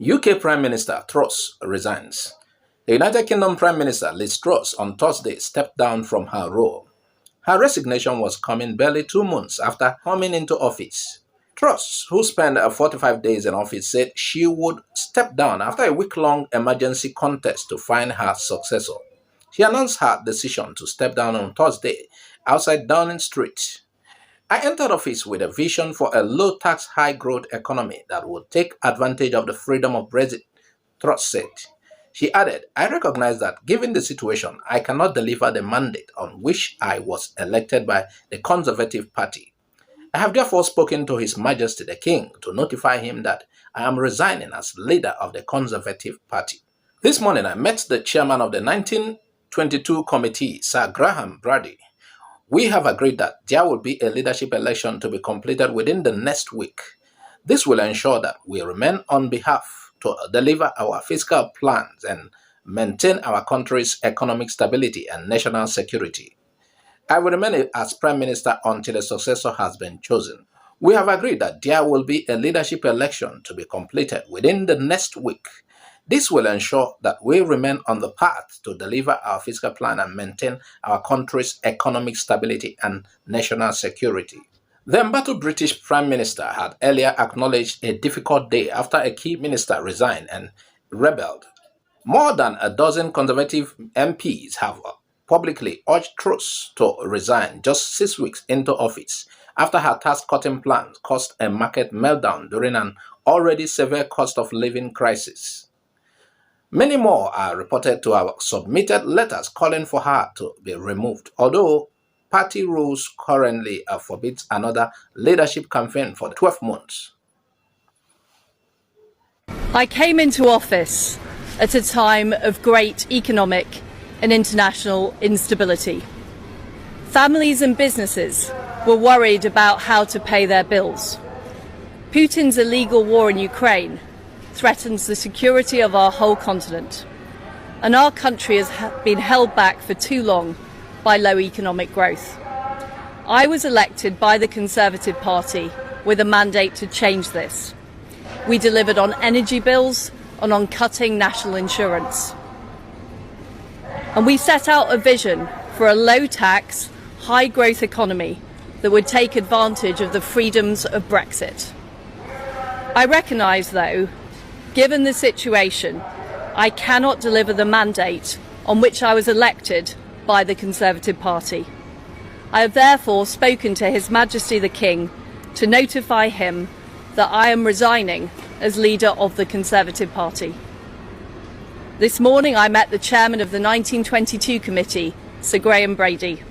UK Prime Minister Truss resigns. The United Kingdom Prime Minister Liz Truss on Thursday stepped down from her role. Her resignation was coming barely 2 months after coming into office. Truss, who spent 45 days in office, said she would step down after a week-long emergency contest to find her successor. She announced her decision to step down on Thursday outside Downing Street. I entered office with a vision for a low-tax, high-growth economy that would take advantage of the freedom of Brexit, Truss said. She added, I recognize that given the situation, I cannot deliver the mandate on which I was elected by the Conservative Party. I have therefore spoken to His Majesty the King to notify him that I am resigning as leader of the Conservative Party. This morning, I met the chairman of the 1922 committee, Sir Graham Brady. We have agreed that there will be a leadership election to be completed within the next week. This will ensure that we remain on behalf to deliver our fiscal plans and maintain our country's economic stability and national security. I will remain as Prime Minister until a successor has been chosen. We have agreed that there will be a leadership election to be completed within the next week. This will ensure that we remain on the path to deliver our fiscal plan and maintain our country's economic stability and national security. The embattled British Prime Minister had earlier acknowledged a difficult day after a key minister resigned and rebelled. More than a dozen Conservative MPs have publicly urged Truss to resign just 6 weeks into office after her tax-cutting plans caused a market meltdown during an already severe cost-of-living crisis. Many more are reported to have submitted letters calling for her to be removed, although party rules currently forbids another leadership campaign for 12 months. I came into office at a time of great economic and international instability. Families and businesses were worried about how to pay their bills. Putin's illegal war in Ukraine threatens the security of our whole continent, and our country has been held back for too long by low economic growth. I was elected by the Conservative Party with a mandate to change this. We delivered on energy bills and on cutting national insurance. And we set out a vision for a low-tax, high-growth economy that would take advantage of the freedoms of Brexit. I recognise, though, given the situation, I cannot deliver the mandate on which I was elected by the Conservative Party. I have therefore spoken to His Majesty the King to notify him that I am resigning as leader of the Conservative Party. This morning I met the chairman of the 1922 committee, Sir Graham Brady.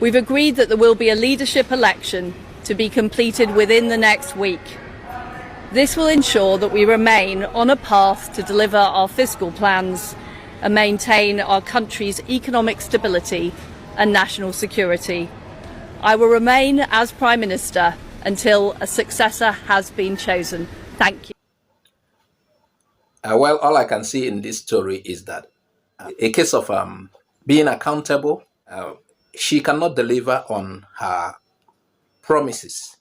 We've agreed that there will be a leadership election to be completed within the next week. This will ensure that we remain on a path to deliver our fiscal plans and maintain our country's economic stability and national security. I will remain as Prime Minister until a successor has been chosen. Thank you. Well, all I can see in this story is that a case of being accountable. She cannot deliver on her promises.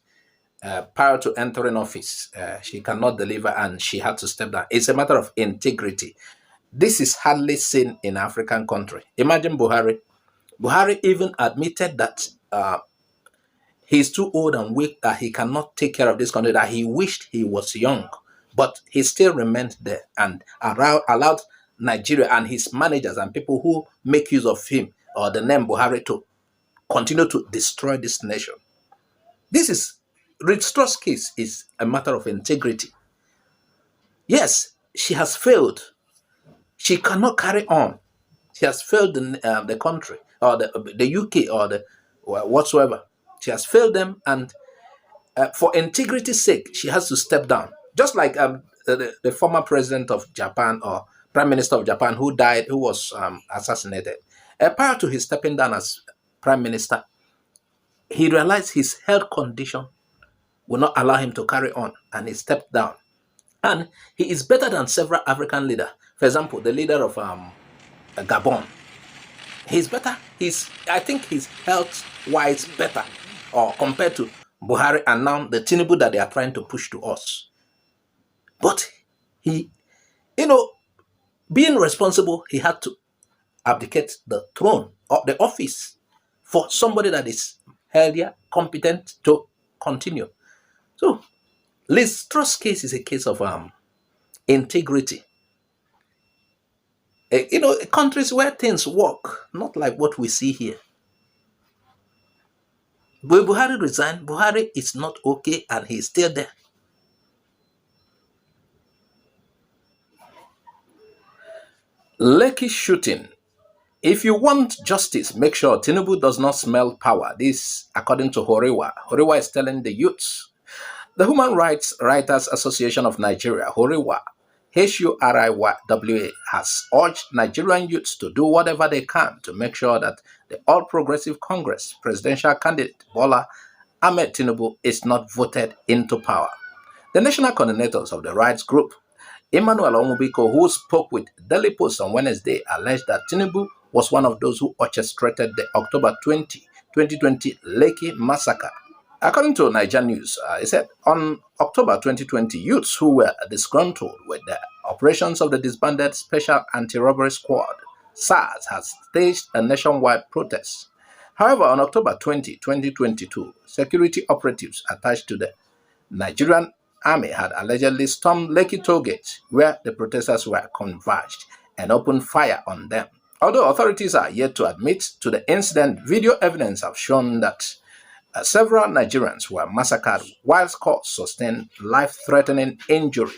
Prior to entering office, she cannot deliver and she had to step down. It's a matter of integrity. This is hardly seen in African country. Imagine Buhari. Buhari even admitted that he's too old and weak, that he cannot take care of this country, that he wished he was young. But he still remained there and allowed Nigeria and his managers and people who make use of him or the name Buhari to continue to destroy this nation. Liz Truss' case is a matter of integrity. Yes, she has failed. She cannot carry on. She has failed the country or the UK or the whatsoever. She has failed them, and for integrity's sake, she has to step down. Just like the former president of Japan or prime minister of Japan who died, who was assassinated. Prior to his stepping down as prime minister, he realized his health condition will not allow him to carry on, and he stepped down. And he is better than several African leaders. For example, the leader of Gabon. He's better. I think he's health-wise better, or compared to Buhari and now the Tinubu that they are trying to push to us. But He, you know, being responsible, he had to abdicate the throne or the office for somebody that is healthier, competent to continue. So, Liz Truss case is a case of integrity. Countries where things work, not like what we see here. Will Buhari resign? Buhari is not okay and he's still there. Lekki shooting. If you want justice, make sure Tinubu does not smell power. This, according to Horiwa. Horiwa is telling the youths. The Human Rights Writers Association of Nigeria, Horiwa, HURIWA, has urged Nigerian youths to do whatever they can to make sure that the All Progressive Congress presidential candidate Bola Ahmed Tinubu is not voted into power. The national coordinators of the rights group, Emmanuel Omubiko, who spoke with Daily Post on Wednesday, alleged that Tinubu was one of those who orchestrated the October 20, 2020 Lekki massacre. According to Niger News, it said on October 2020, youths who were disgruntled with the operations of the disbanded Special Anti-Robbery Squad, SARS, has staged a nationwide protest. However, on October 20, 2022, security operatives attached to the Nigerian army had allegedly stormed Lekki tollgate, where the protesters were converged, and opened fire on them. Although authorities are yet to admit to the incident, video evidence have shown that several Nigerians were massacred while scores sustained life-threatening injury.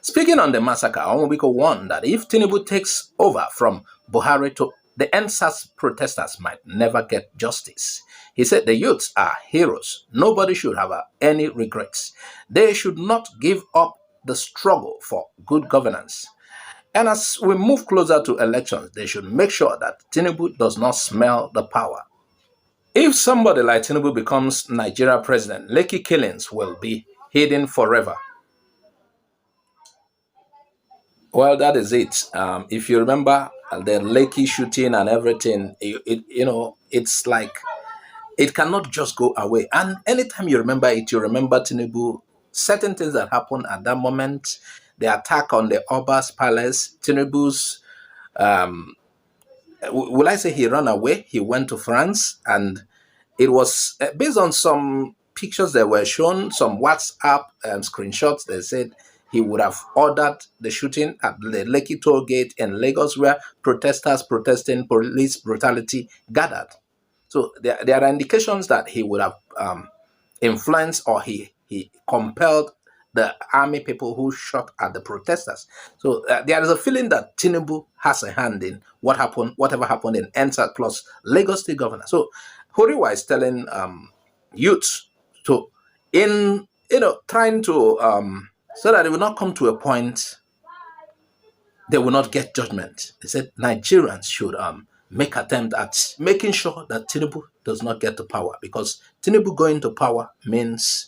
Speaking on the massacre, Onwubiko warned that if Tinubu takes over from Buhari, the NSAS protesters might never get justice. He said the youths are heroes. Nobody should have any regrets. They should not give up the struggle for good governance. And as we move closer to elections, they should make sure that Tinubu does not smell the power. If somebody like Tinubu becomes Nigeria president, Lekki killings will be hidden forever. Well, that is it. If you remember the Lekki shooting and everything, it's like it cannot just go away. And anytime you remember it, you remember Tinubu, certain things that happened at that moment, the attack on the Oba's palace, Tinubu's, will I say he ran away? He went to France, and it was based on some pictures that were shown, some WhatsApp screenshots. They said he would have ordered the shooting at the Lekki toll gate in Lagos, where protesters protesting police brutality gathered. So there are indications that he would have influenced, or he compelled the army people who shot at the protesters. So there is a feeling that Tinubu has a hand in whatever happened in NSAT plus Lagos State Governor. So Horiwa is telling youths to, trying to, so that it will not come to a point they will not get judgment. They said Nigerians should make attempt at making sure that Tinubu does not get to power, because Tinubu going to power means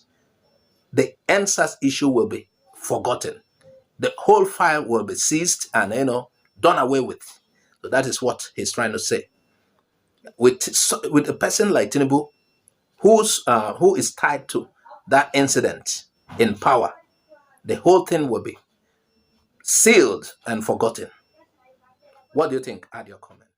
the NSAS issue will be forgotten. The whole file will be seized and done away with. So that is what he's trying to say. With a person like Tinubu, who is tied to that incident in power, the whole thing will be sealed and forgotten. What do you think? Add your comment.